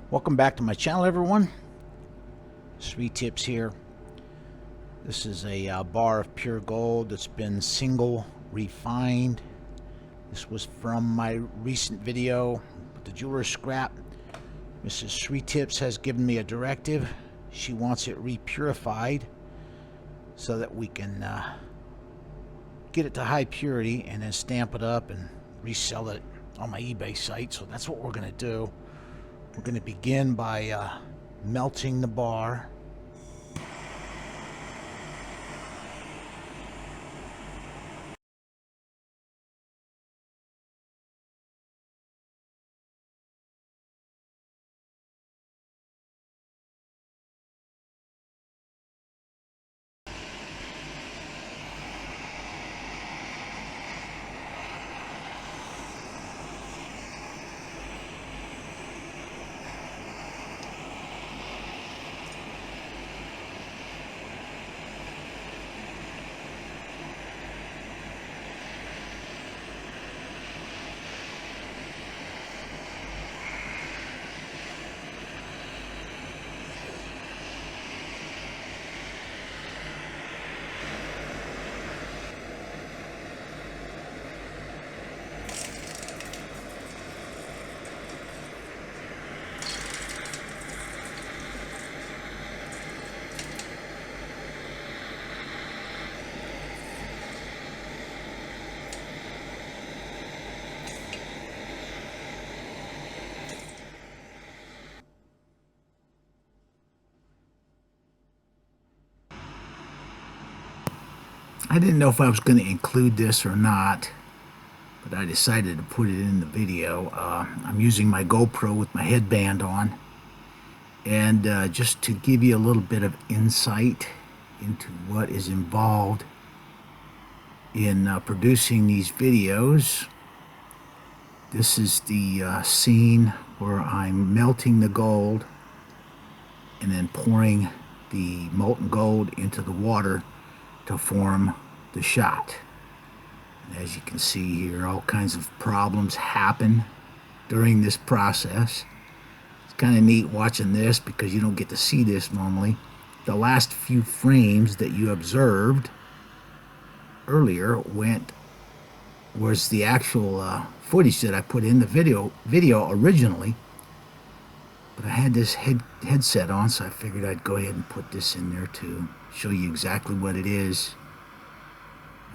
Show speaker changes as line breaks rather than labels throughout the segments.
Welcome back to my channel, everyone. Sweet Tips here. This is a bar of pure gold that's been single refined. This was from my recent video with the jeweler's scrap. Mrs. Sweet Tips has given me a directive. She wants it repurified so that we can get it to high purity and then stamp it up and resell it on my eBay site. So that's what we're going to do. We're going to begin by melting the bar. I didn't know if I was going to include this or not, but I decided to put it in the video. I'm using my GoPro with my headband on, and just to give you a little bit of insight into what is involved in producing these videos. This is the scene where I'm melting the gold and then pouring the molten gold into the water to form the shot. And as you can see here, all kinds of problems happen during this process. It's kind of neat watching this because you don't get to see this normally. The last few frames that you observed earlier was the actual footage that I put in the video originally. But I had this headset on, so I figured I'd go ahead and put this in there to show you exactly what it is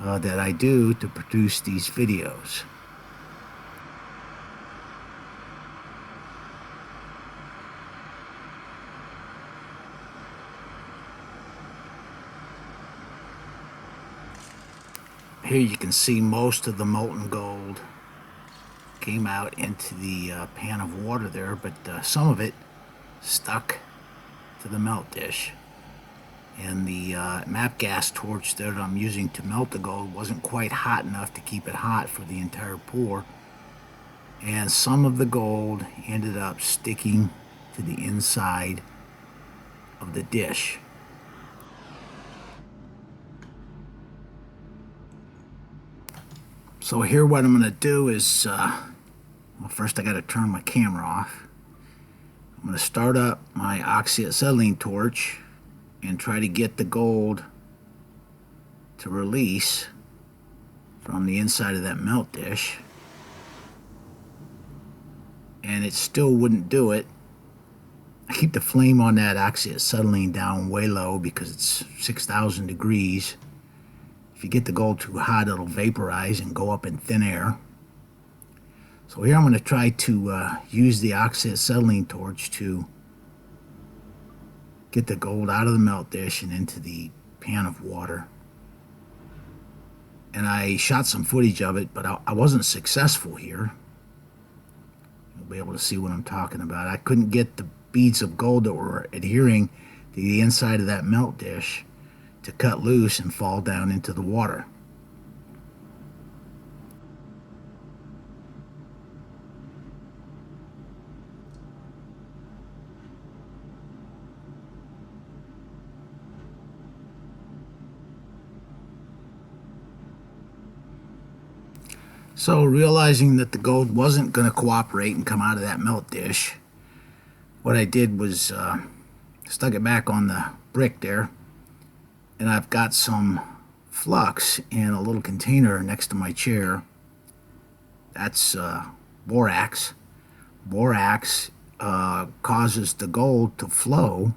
that I do to produce these videos. Here you can see most of the molten gold came out into the pan of water there, but some of it stuck to the melt dish. And the MAP gas torch that I'm using to melt the gold wasn't quite hot enough to keep it hot for the entire pour. And some of the gold ended up sticking to the inside of the dish. So here what I'm going to do is, well, first I got to turn my camera off. I'm going to start up my oxyacetylene torch and try to get the gold to release from the inside of that melt dish. And it still wouldn't do it. I keep the flame on that oxyacetylene down way low because it's 6,000 degrees. If you get the gold too hot, it'll vaporize and go up in thin air. So here I'm going to try to use the oxyacetylene torch to get the gold out of the melt dish and into the pan of water. And I shot some footage of it, but I wasn't successful here. You'll be able to see what I'm talking about. I couldn't get the beads of gold that were adhering to the inside of that melt dish to cut loose and fall down into the water. So realizing that the gold wasn't going to cooperate and come out of that melt dish, what I did was stuck it back on the brick there, and I've got some flux in a little container next to my chair. That's borax. Borax causes the gold to flow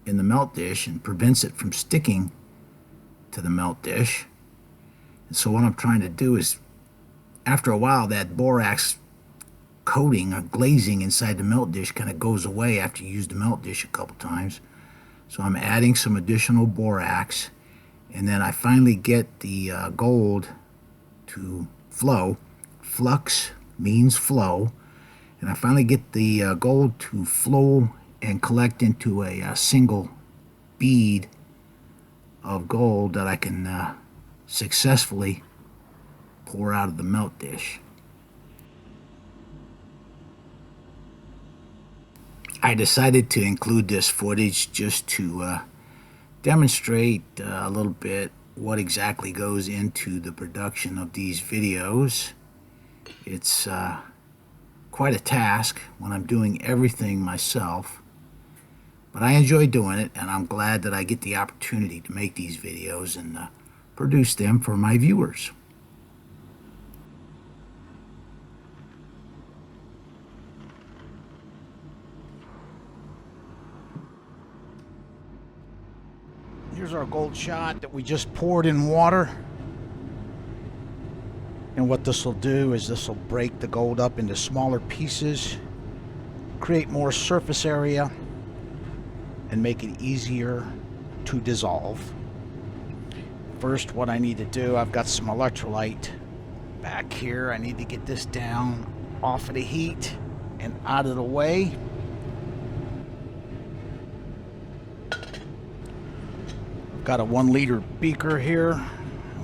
in the melt dish and prevents it from sticking to the melt dish. And so what I'm trying to do is, after a while, that borax coating or glazing inside the melt dish kind of goes away after you use the melt dish a couple times. So I'm adding some additional borax, and then I finally get the gold to flow. Flux means flow, and I finally get the gold to flow and collect into a single bead of gold that I can successfully pour out of the melt dish. I decided to include this footage just to demonstrate a little bit what exactly goes into the production of these videos. It's quite a task when I'm doing everything myself, but I enjoy doing it, and I'm glad that I get the opportunity to make these videos and produce them for my viewers. Here's our gold shot that we just poured in water. And what this will do is this will break the gold up into smaller pieces, create more surface area, and make it easier to dissolve. First, what I need to do, I've got some electrolyte back here. I need to get this down off of the heat and out of the way. I've got a 1 liter beaker here.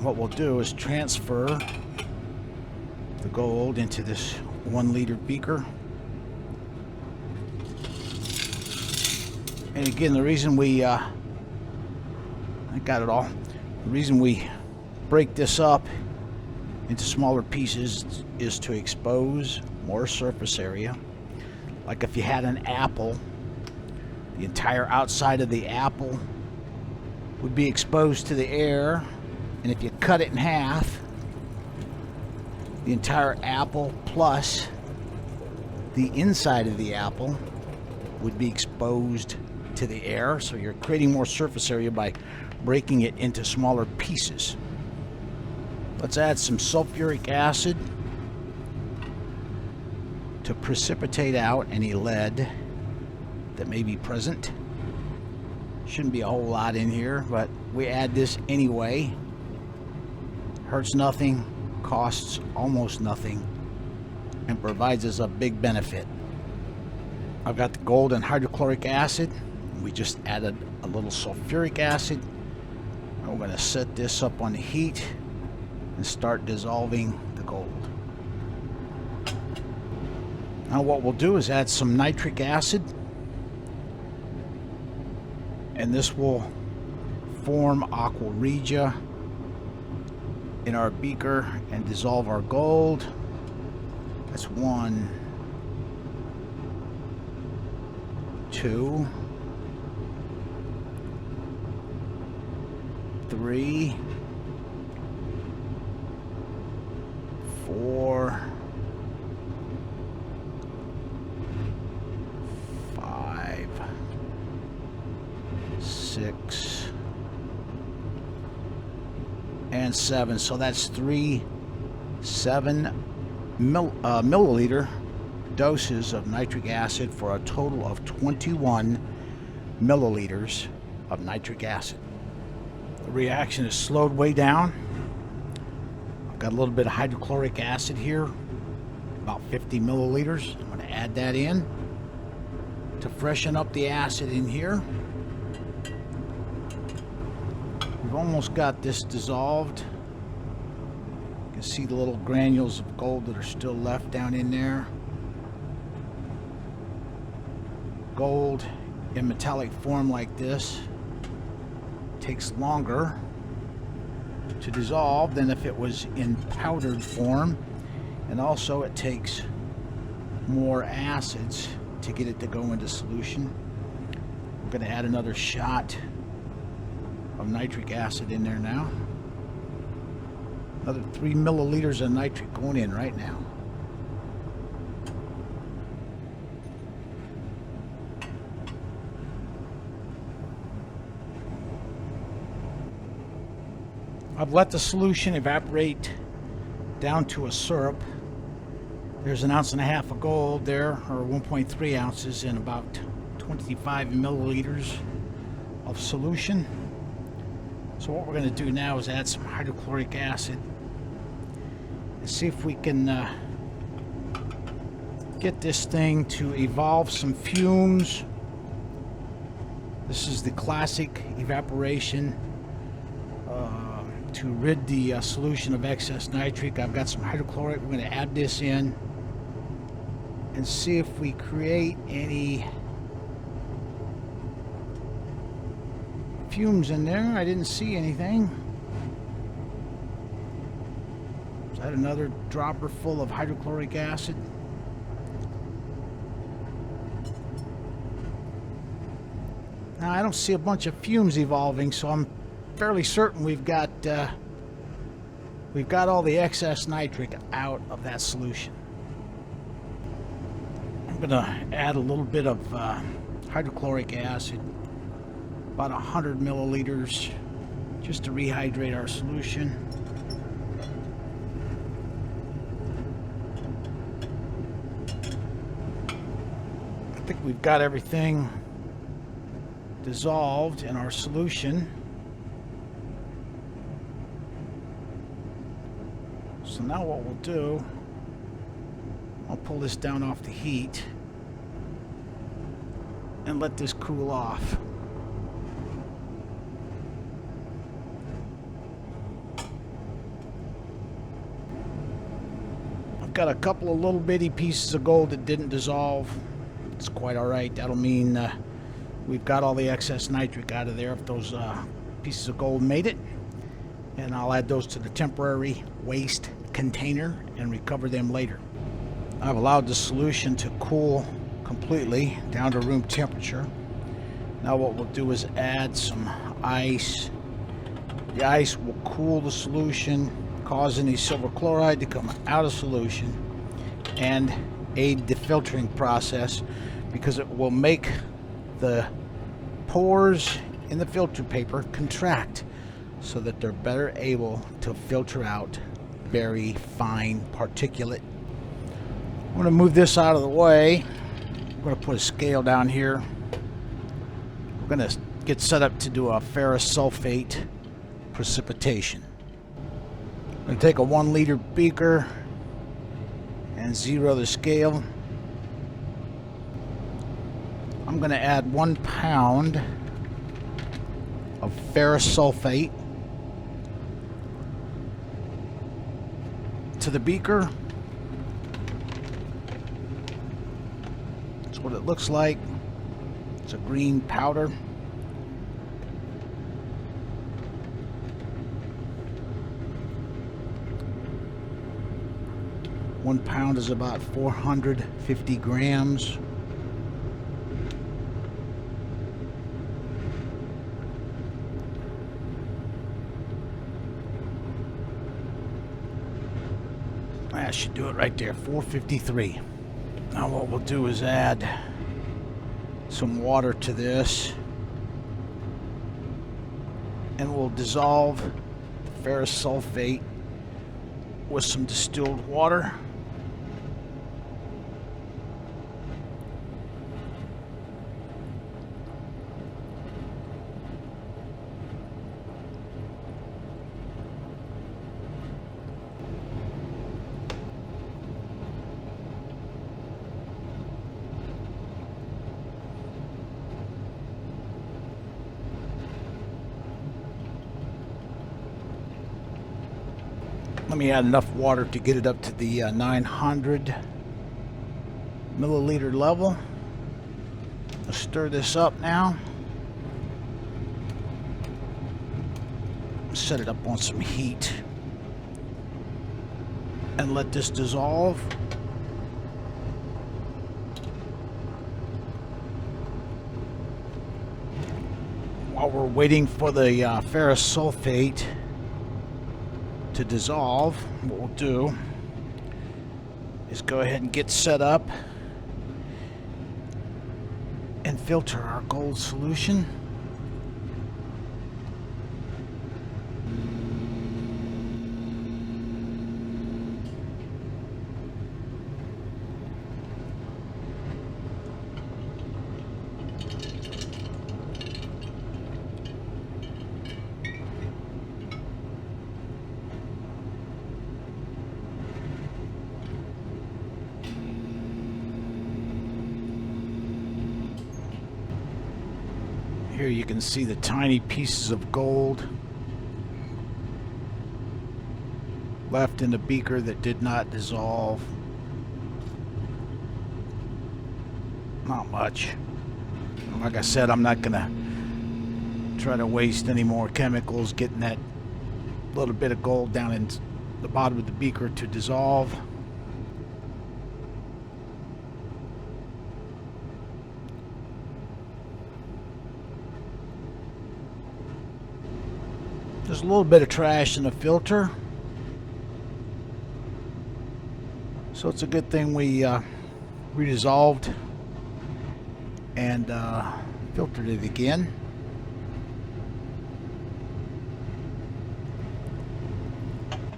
What we'll do is transfer the gold into this 1 liter beaker. And again, the reason we I got it all. The reason we break this up into smaller pieces is to expose more surface area. Like if you had an apple, the entire outside of the apple would be exposed to the air, and if you cut it in half, the entire apple plus the inside of the apple would be exposed to the air. So you're creating more surface area by breaking it into smaller pieces. Let's add some sulfuric acid to precipitate out any lead that may be present. Shouldn't be a whole lot in here, but we add this anyway. Hurts nothing, costs almost nothing, and provides us a big benefit. I've got the gold and hydrochloric acid. We just added a little sulfuric acid. And we're going to set this up on the heat and start dissolving the gold. Now what we'll do is add some nitric acid, and this will form aqua regia in our beaker and dissolve our gold. That's 1, 2, 3, 4, 5, 6, and 7. So that's 7 milliliter doses of nitric acid for a total of 21 milliliters of nitric acid. The reaction is slowed way down. I've got a little bit of hydrochloric acid here, about 50 milliliters. I'm going to add that in to freshen up the acid in here. We've almost got this dissolved. You can see the little granules of gold that are still left down in there. Gold in metallic form like this takes longer to dissolve than if it was in powdered form, and also it takes more acids to get it to go into solution. We're going to add another shot of nitric acid in there now. Another 3 milliliters of nitric going in right now. I've let the solution evaporate down to a syrup. There's 1.5 ounces of gold there, or 1.3 ounces, in about 25 milliliters of solution. So what we're going to do now is add some hydrochloric acid and see if we can get this thing to evolve some fumes. This is the classic evaporation to rid the solution of excess nitric. I've got some hydrochloric. We're going to add this in and see if we create any fumes in there. I didn't see anything. Is that another dropper full of hydrochloric acid? Now I don't see a bunch of fumes evolving, so I'm fairly certain we've got all the excess nitric out of that solution. I'm gonna add a little bit of hydrochloric acid, about 100 milliliters, just to rehydrate our solution. I think we've got everything dissolved in our solution. So now what we'll do, I'll pull this down off the heat and let this cool off. I've got a couple of little bitty pieces of gold that didn't dissolve. It's quite all right. That'll mean we've got all the excess nitric out of there if those pieces of gold made it. And I'll add those to the temporary waste container and recover them later. I've allowed the solution to cool completely down to room temperature. Now what we'll do is add some ice. The ice will cool the solution, causing the silver chloride to come out of solution and aid the filtering process, because it will make the pores in the filter paper contract so that they're better able to filter out very fine particulate. I'm going to move this out of the way. I'm going to put a scale down here. We're going to get set up to do a ferrous sulfate precipitation. I'm going to take a 1 liter beaker and zero the scale. I'm going to add 1 pound of ferrous sulfate to the beaker. That's what it looks like. It's a green powder. One pound is about 450 grams. That should do it right there, 453. Now what we'll do is add some water to this, and we'll dissolve the ferrous sulfate with some distilled water. Let me add enough water to get it up to the 900 milliliter level. Let's stir this up now. Set it up on some heat and let this dissolve. we're waiting for the ferrous sulfate to dissolve, what we'll do is go ahead and get set up and filter our gold solution. Here you can see the tiny pieces of gold left in the beaker that did not dissolve. Not much. Like I said, I'm not gonna try to waste any more chemicals getting that little bit of gold down in the bottom of the beaker to dissolve. There's a little bit of trash in the filter, so it's a good thing we redissolved and filtered it again.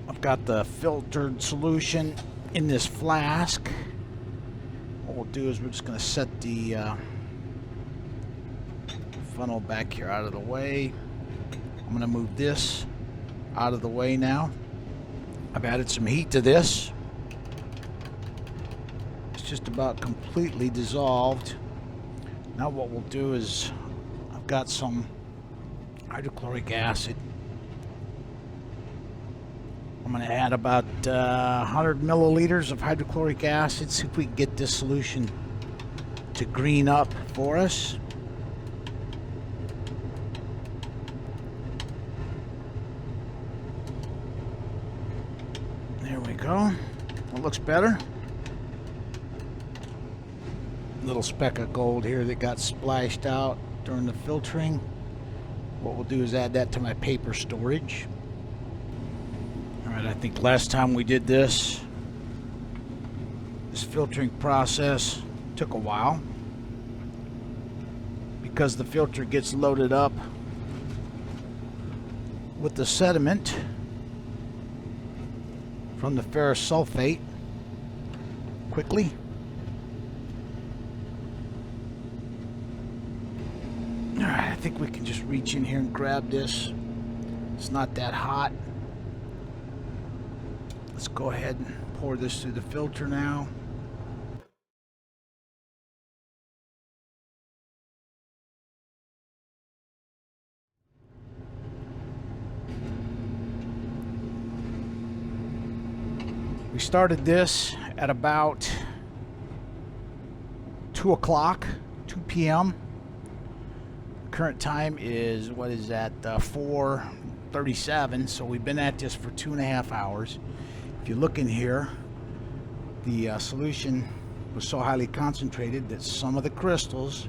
I've got the filtered solution in this flask. What we'll do is we're just going to set the funnel back here out of the way. I'm going to move this out of the way now. I've added some heat to this. It's just about completely dissolved. Now what we'll do is I've got some hydrochloric acid. I'm going to add about 100 milliliters of hydrochloric acid, see if we can get this solution to green up for us. There we go. It looks better. Little speck of gold here that got splashed out during the filtering. What we'll do is add that to my paper storage. Alright, I think last time we did this filtering process took a while because the filter gets loaded up with the sediment from the ferrous sulfate quickly. Alright, I think we can just reach in here and grab this. It's not that hot. Let's go ahead and pour this through the filter now. We started this at about 2 p.m. Current time is, what is that, 4:37, so we've been at this for 2.5 hours. If you look in here, the solution was so highly concentrated that some of the crystals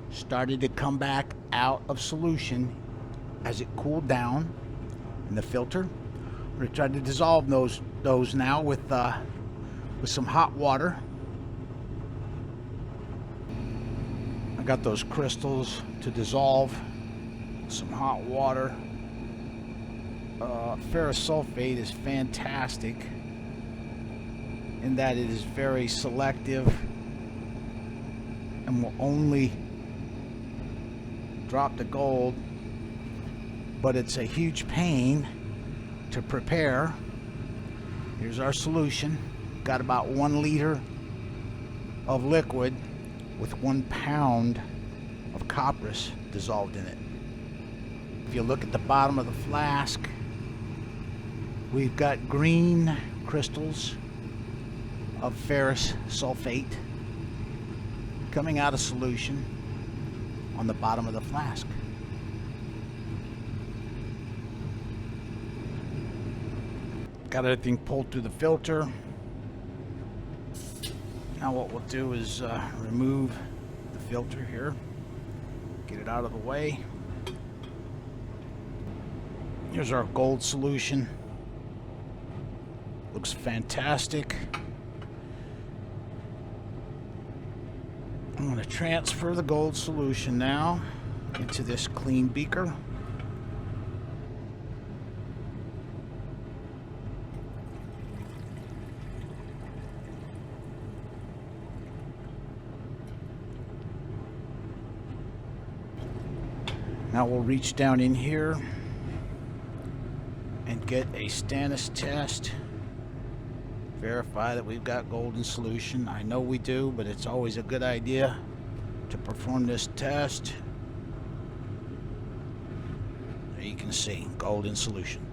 started to come back out of solution as it cooled down in the filter. We're going to try to dissolve those now with some hot water. I got those crystals to dissolve with some hot water. Ferrous sulfate is fantastic in that it is very selective and will only drop the gold, but it's a huge pain to prepare. Here's our solution. Got about 1 liter of liquid with 1 pound of copperas dissolved in it. If you look at the bottom of the flask, we've got green crystals of ferrous sulfate coming out of solution on the bottom of the flask. Got everything pulled through the filter. Now what we'll do is remove the filter here, get it out of the way. Here's our gold solution. Looks fantastic. I'm going to transfer the gold solution now into this clean beaker. Now we'll reach down in here and get a stannous test. Verify that we've got gold in solution. I know we do, but it's always a good idea to perform this test. There you can see gold in solution.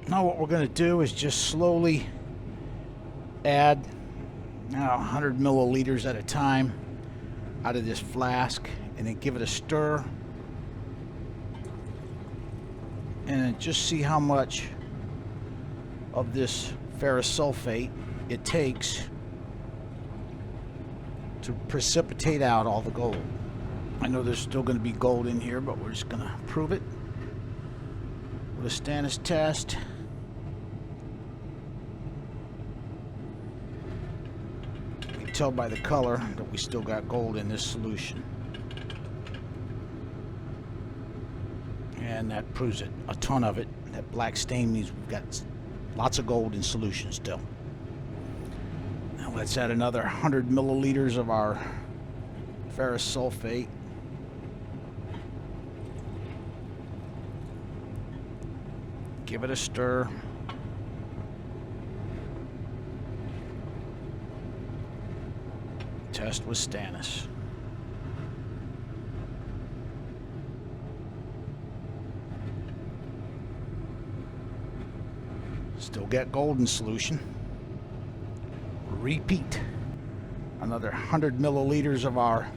Now what we're going to do is just slowly add 100 milliliters at a time out of this flask, and then give it a stir, and just see how much of this ferrous sulfate it takes to precipitate out all the gold. I know there's still going to be gold in here, but we're just going to prove it with a stannous test. You can tell by the color that we still got gold in this solution. And that proves it, a ton of it. That black stain means we've got lots of gold in solution still. Now let's add another 100 milliliters of our ferrous sulfate. Give it a stir. Test with stannous. Still get gold in solution. Repeat. Another 100 milliliters of our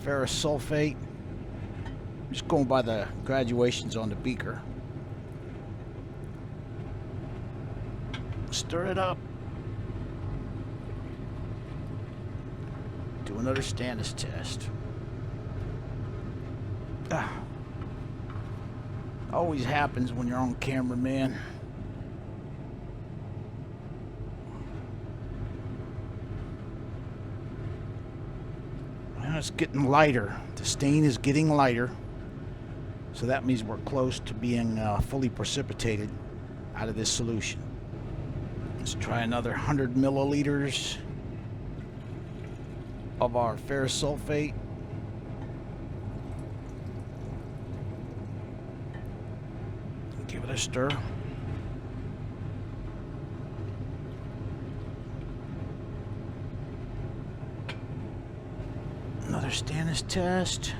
ferrous sulfate. I'm just going by the graduations on the beaker. Stir it up. Do another stannous test. Always happens when you're on camera, man. It's getting lighter. The stain is getting lighter, so that means we're close to being fully precipitated out of this solution. Let's try another 100 milliliters of our ferrous sulfate. Give it a stir. Another stannous test.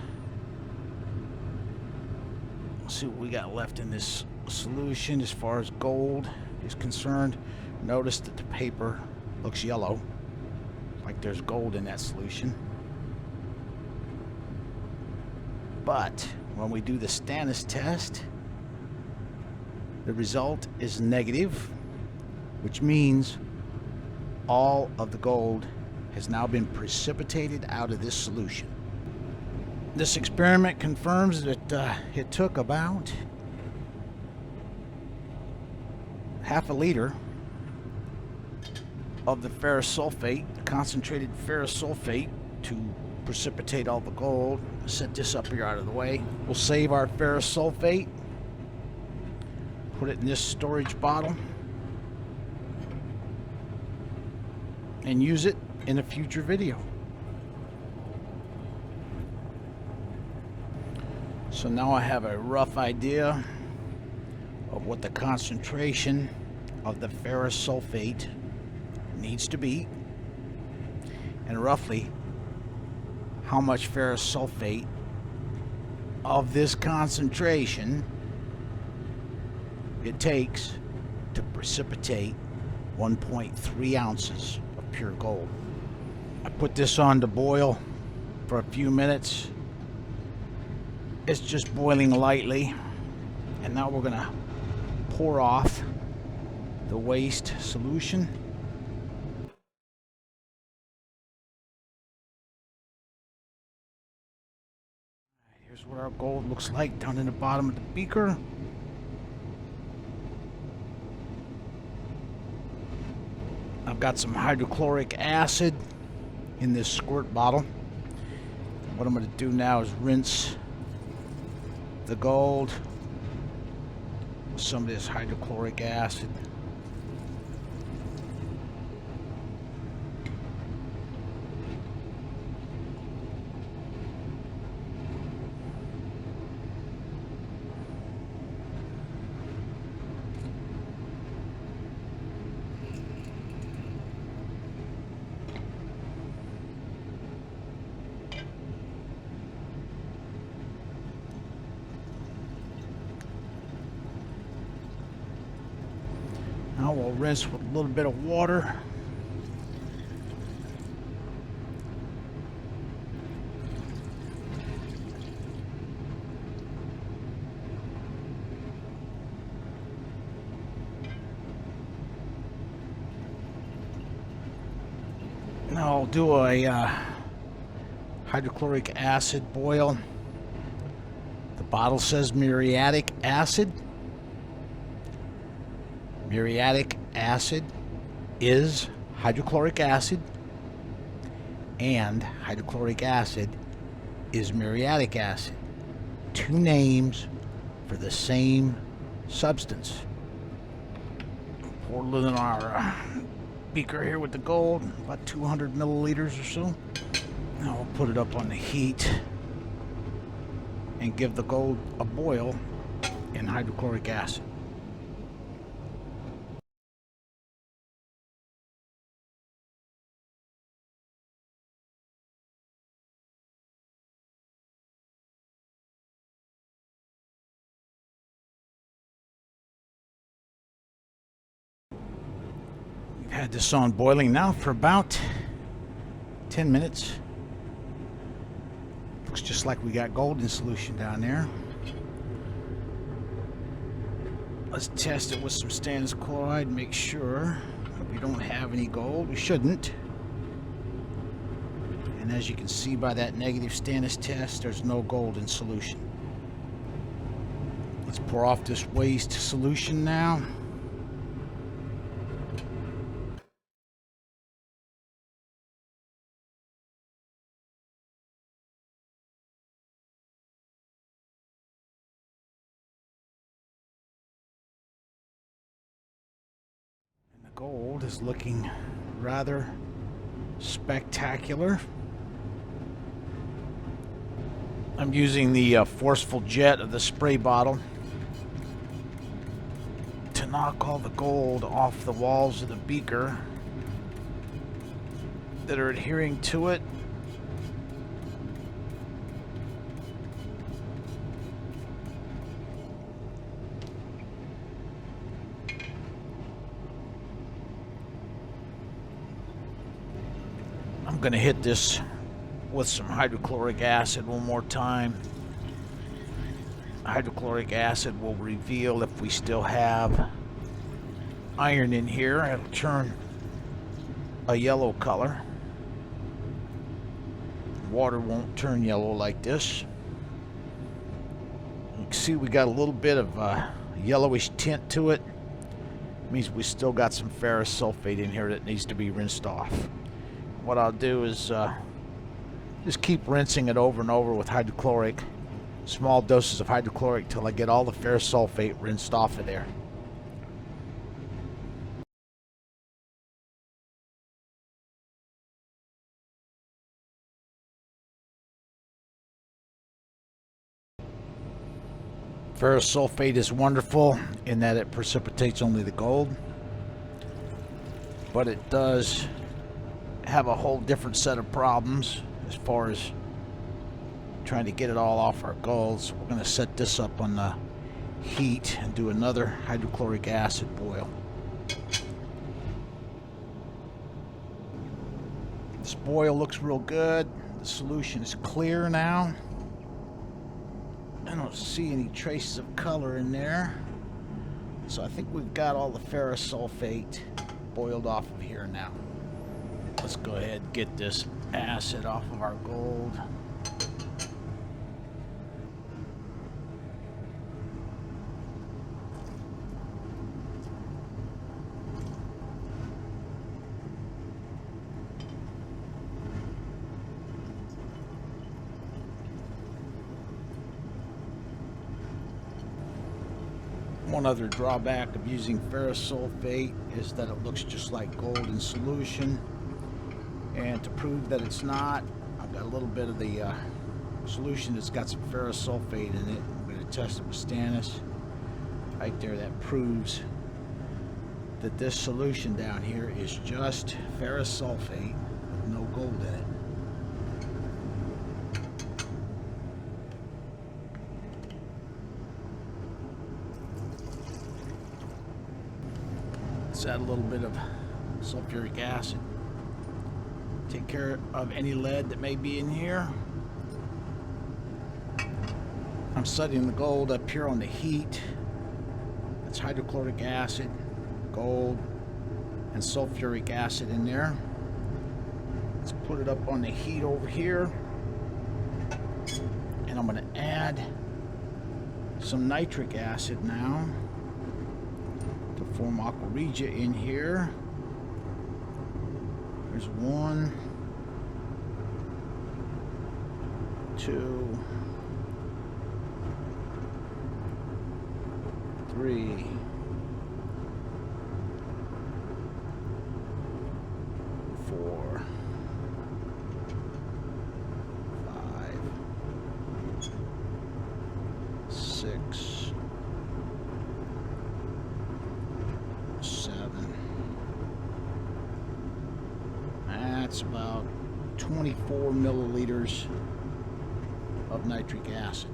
Let's see what we got left in this solution as far as gold is concerned. Notice that the paper looks yellow, like there's gold in that solution. But when we do the stannous test, the result is negative, which means all of the gold has now been precipitated out of this solution. This experiment confirms that it took about half a liter of the ferrous sulfate, concentrated ferrous sulfate, to precipitate all the gold. Set this up here out of the way. We'll save our ferrous sulfate, put it in this storage bottle, and use it in a future video. So now I have a rough idea of what the concentration of the ferrous sulfate needs to be, and roughly how much ferrous sulfate of this concentration it takes to precipitate 1.3 ounces of pure gold. I put this on to boil for a few minutes. It's just boiling lightly, and now we're gonna pour off the waste solution. Here's what our gold looks like down in the bottom of the beaker. I've got some hydrochloric acid in this squirt bottle. What I'm going to do now is rinse the gold with some of this hydrochloric acid. Now we'll rinse with a little bit of water. Now I'll do a hydrochloric acid boil. The bottle says muriatic acid. Muriatic acid is hydrochloric acid, and hydrochloric acid is muriatic acid. Two names for the same substance. Pour a little in our beaker here with the gold, about 200 milliliters or so. Now we'll put it up on the heat and give the gold a boil in hydrochloric acid. Had this on boiling now for about 10 minutes. Looks just like we got gold in solution down there. Let's test it with some stannous chloride, make sure that we don't have any gold. We shouldn't. And as you can see by that negative stannous test, there's no gold in solution. Let's pour off this waste solution now. Gold is looking rather spectacular. I'm using the forceful jet of the spray bottle to knock all the gold off the walls of the beaker that are adhering to it. I'm going to hit this with some hydrochloric acid one more time. Hydrochloric acid will reveal if we still have iron in here. It'll turn a yellow color. Water won't turn yellow like this. You can see we got a little bit of a yellowish tint to it. It means we still got some ferrous sulfate in here that needs to be rinsed off. What I'll do is just keep rinsing it over and over with hydrochloric, small doses of hydrochloric till I get all the ferrous sulfate rinsed off of there. Ferrous sulfate is wonderful in that it precipitates only the gold, but it does have a whole different set of problems as far as trying to get it all off our gold. So we're going to set this up on the heat and do another hydrochloric acid boil. This boil looks real good. The solution is clear now. I don't see any traces of color in there. So I think we've got all the ferrous sulfate boiled off of here now. Let's go ahead and get this acid off of our gold. One other drawback of using ferrous sulfate is that it looks just like gold in solution. And to prove that it's not, I've got a little bit of the solution that's got some ferrous sulfate in it. I'm going to test it with stannous. Right there, that proves that this solution down here is just ferrous sulfate with no gold in it. Let's add a little bit of sulfuric acid. Take care of any lead that may be in here. I'm setting the gold up here on the heat. That's hydrochloric acid, gold, and sulfuric acid in there. Let's put it up on the heat over here. And I'm going to add some nitric acid now to form aqua regia in here. There's 1, 2, 3, 4, 5, 6, 7. That's about 24 milliliters of nitric acid.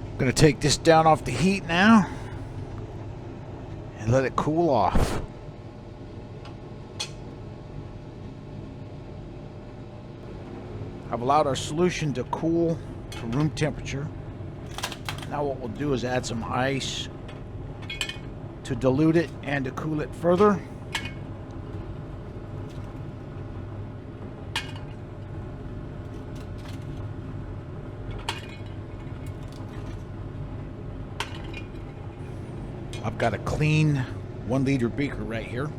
I'm going to take this down off the heat now and let it cool off. I've allowed our solution to cool to room temperature. Now what we'll do is add some ice to dilute it and to cool it further. I've got a clean 1 liter beaker right here.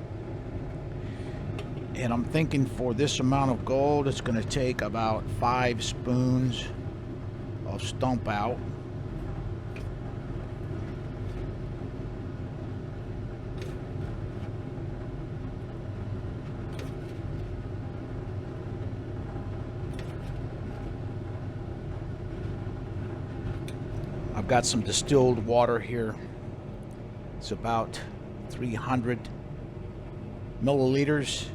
And I'm thinking for this amount of gold, it's going to take about 5 spoons of stump out. I've got some distilled water here. It's about 300 milliliters.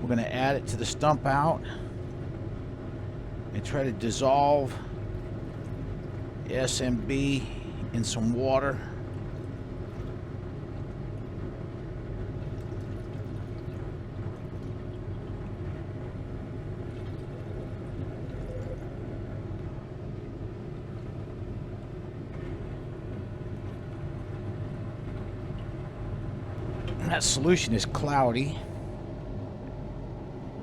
We're going to add it to the stump out and try to dissolve the SMB in some water. That solution is cloudy.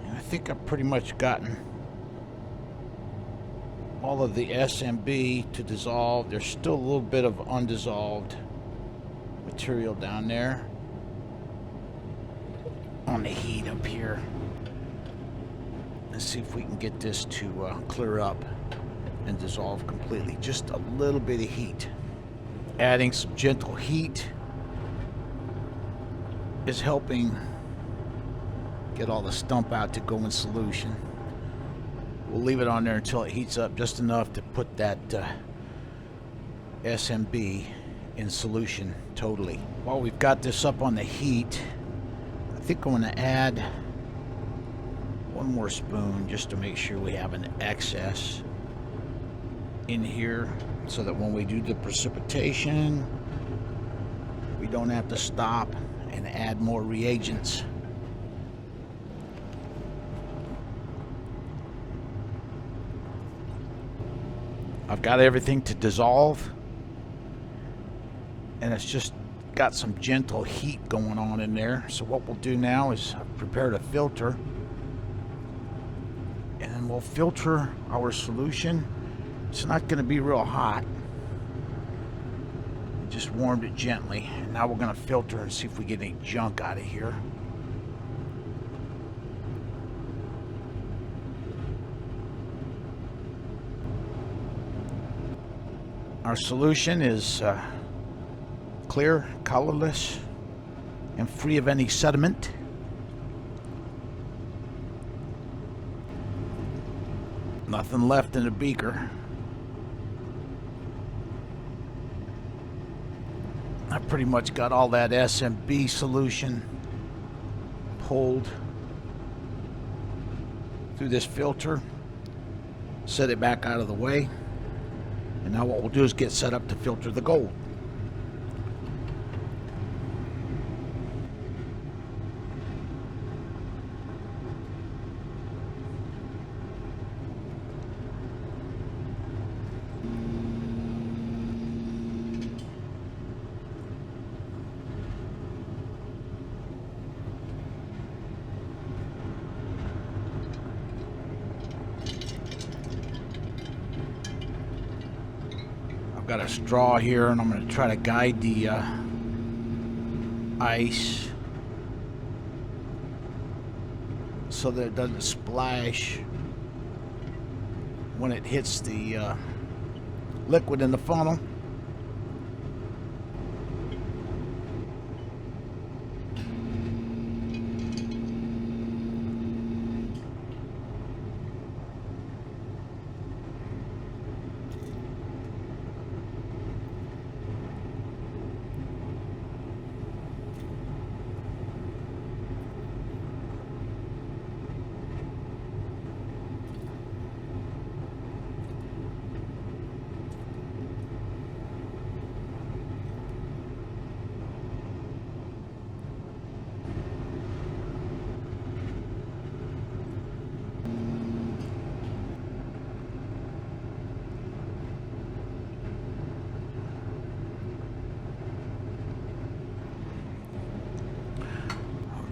And I think I've pretty much gotten all of the SMB to dissolve. There's still a little bit of undissolved material down there on the heat up here. Let's see if we can get this to clear up and dissolve completely. Just a little bit of heat. Adding some gentle heat is helping get all the stump out to go in solution. We'll leave it on there until it heats up just enough to put that SMB in solution totally. While we've got this up on the heat, I think I'm going to add 1 more spoon just to make sure we have an excess in here so that when we do the precipitation, we don't have to stop and add more reagents. I've got everything to dissolve, and it's just got some gentle heat going on in there. So what we'll do now is prepare a filter, and then we'll filter our solution. It's not going to be real hot. Just warmed it gently. And now we're going to filter and see if we get any junk out of here. Our solution is clear, colorless, and free of any sediment. Nothing left in the beaker. I pretty much got all that SMB solution pulled through this filter, set it back out of the way, and now what we'll do is get set up to filter the gold. Got a straw here, and I'm going to try to guide the ice so that it doesn't splash when it hits the liquid in the funnel.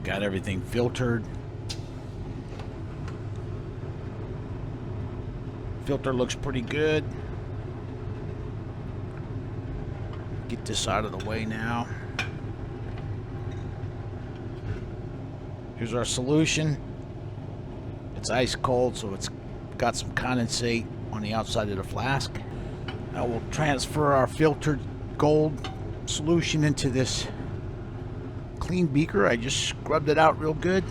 Got everything filtered. Filter looks pretty good. Get this out of the way now. Here's our solution. It's ice cold, so it's got some condensate on the outside of the flask. Now we'll transfer our filtered gold solution into this clean beaker. I just scrubbed it out real good.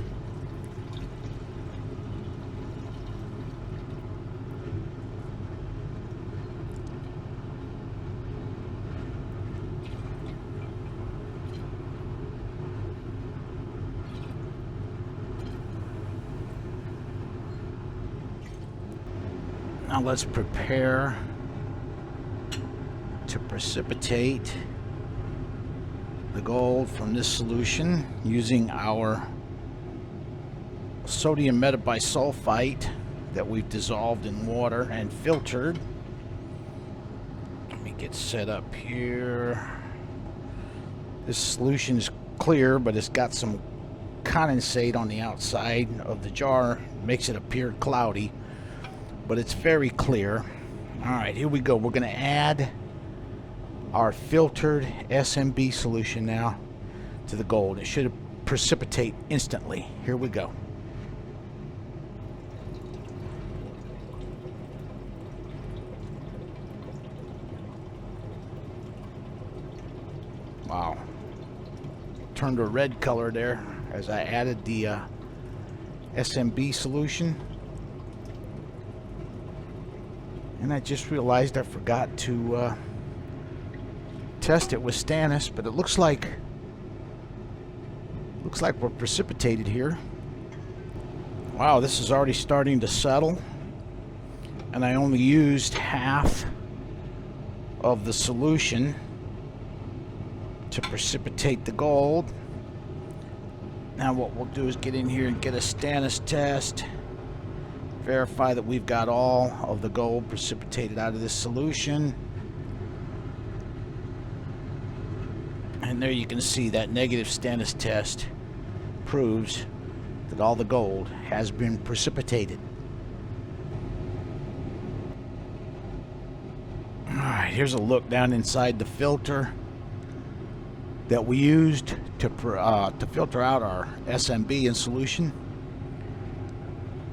Now let's prepare to precipitate the gold from this solution using our sodium metabisulfite that we've dissolved in water and filtered. Let me get set up here. This solution is clear, but it's got some condensate on the outside of the jar. Makes it appear cloudy, but it's very clear. All right, here we go. We're going to add our filtered SMB solution now to the gold. It should precipitate instantly. Here we go. Wow. Turned a red color there as I added the SMB solution. And I just realized I forgot to test it with stannous, but it looks like we're precipitated here. Wow, this is already starting to settle, and I only used half of the solution to precipitate the gold. Now what we'll do is get in here and get a stannous test, verify that we've got all of the gold precipitated out of this solution. And And there you can see that negative stannous test proves that all the gold has been precipitated. Alright, here's a look down inside the filter that we used to filter out our SMB in solution.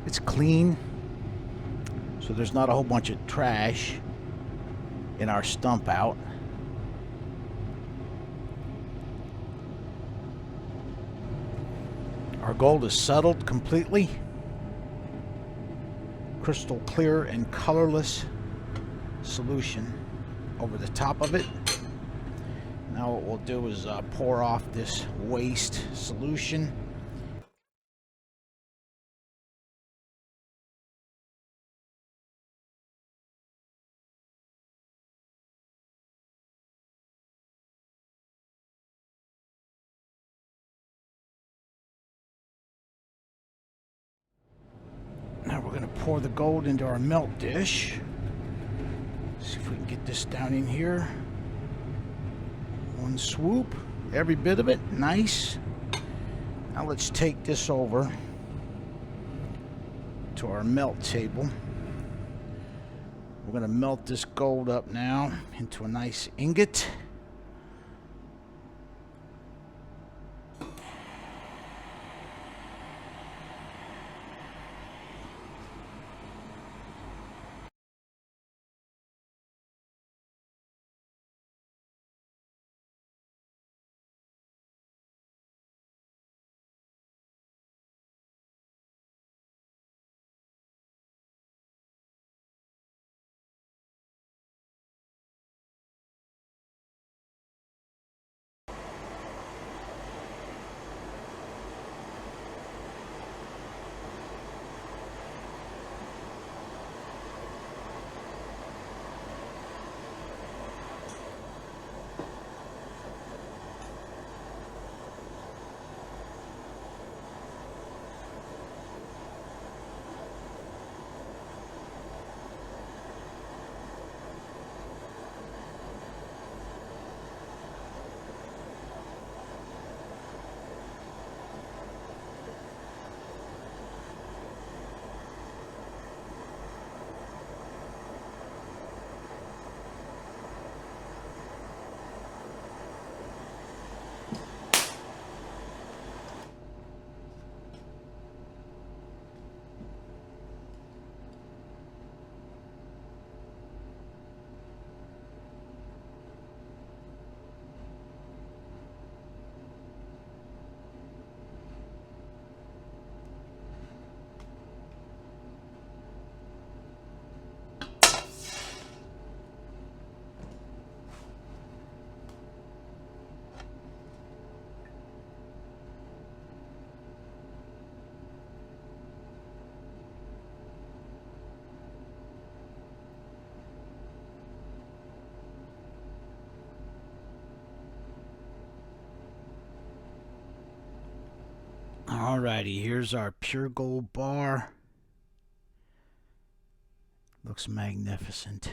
It's clean, so there's not a whole bunch of trash in our stump out. Our gold is settled completely, crystal clear and colorless solution over the top of it. Now what we'll do is pour off this waste solution. Now we're going to pour the gold into our melt dish. See if we can get this down in here. One swoop, every bit of it, nice. Now let's take this over to our melt table. We're going to melt this gold up now into a nice ingot. Alrighty, here's our pure gold bar. Looks magnificent.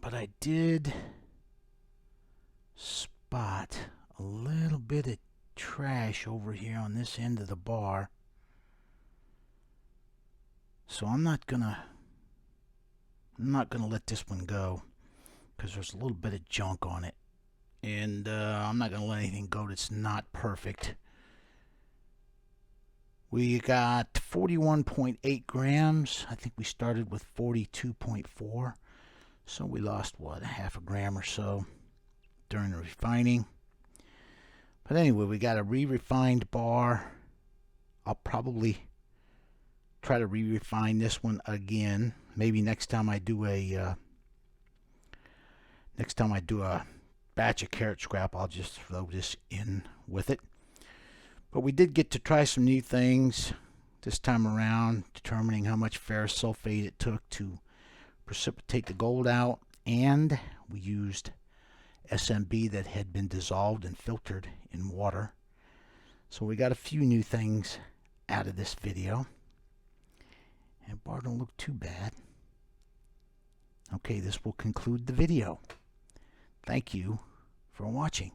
But I did spot a little bit of trash over here on this end of the bar. So I'm not gonna let this one go because there's a little bit of junk on it. And I'm not going to let anything go that's not perfect. We got 41.8 grams. I think we started with 42.4. So we lost, what, half a gram or so during the refining. But anyway, we got a re-refined bar. I'll probably try to re-refine this one again. Maybe next time I do a batch of carrot scrap, I'll just throw this in with it. But we did get to try some new things this time around, determining how much ferrous sulfate it took to precipitate the gold out, and we used SMB that had been dissolved and filtered in water. So we got a few new things out of this video, and bar don't look too bad. Okay, this will conclude the video. Thank you for watching.